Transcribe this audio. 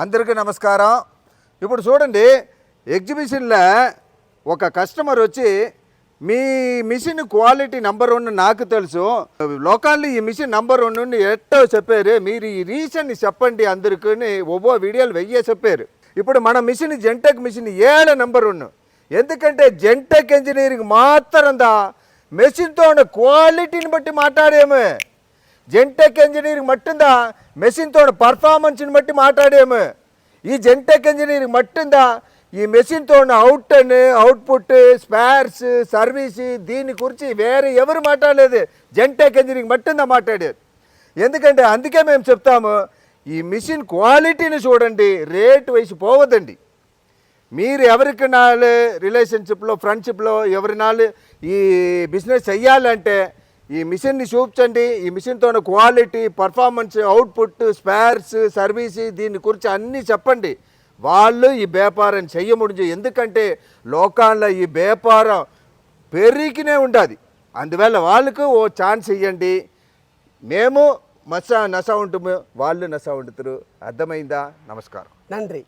అందరికీ నమస్కారం. ఇప్పుడు చూడండి, ఎగ్జిబిషన్లో ఒక కస్టమర్ వచ్చి మీ మిషన్ క్వాలిటీ నెంబర్ 1 నాకు తెలుసు, లోకల్లో ఈ మిషన్ నెంబర్ 1 ఎట్టో చెప్పారు, మీరు ఈ రీజన్ చెప్పండి అందరికీ ఒவ்வో వీడియోలు వెయ్యే చెప్పారు. ఇప్పుడు మన మిషన్ జెంటెక్ మిషన్ 7 నెంబర్ 1. ఎందుకంటే జెంటెక్ ఇంజనీరింగ్ మాత్రం మెషిన్తో ఉన్న క్వాలిటీని బట్టి మాట్లాడేమే. జెంటెక్ ఇంజనీరింగ్ మట్టిందా మెషిన్తో పర్ఫార్మెన్స్ని బట్టి మాట్లాడేము. ఈ జెంటెక్ ఇంజనీరింగ్ మట్టిందా ఈ మెషిన్తో ఉన్న అవుట్పుట్ స్పేర్స్ సర్వీస్ దీని గురించి వేరే ఎవరు మాట్లాడలేదు, జెంటెక్ ఇంజనీరింగ్ మట్టిందా మాట్లాడేది. ఎందుకంటే అందుకే మేము చెప్తాము, ఈ మిషన్ క్వాలిటీని చూడండి, రేటు వేసి పోవద్దండి. మీరు ఎవరికి నాలు రిలేషన్షిప్లో ఫ్రెండ్షిప్లో ఎవరి నాలు ఈ బిజినెస్ చెయ్యాలంటే ఈ మిషన్ని చూపించండి. ఈ మిషన్తో quality performance output spares service దీని గురించి అన్నీ చెప్పండి. వాళ్ళు ఈ వ్యాపారం చెయ్యముందు. ఎందుకంటే లోకాల్లో ఈ వ్యాపారం పెరిగినే ఉండదు. అందువల్ల వాళ్ళకు ఓ ఛాన్స్ ఇవ్వండి. మేము నస ఉంటాము, వాళ్ళు నస ఉంటారు. అర్థమైందా? నమస్కారం. நன்றி.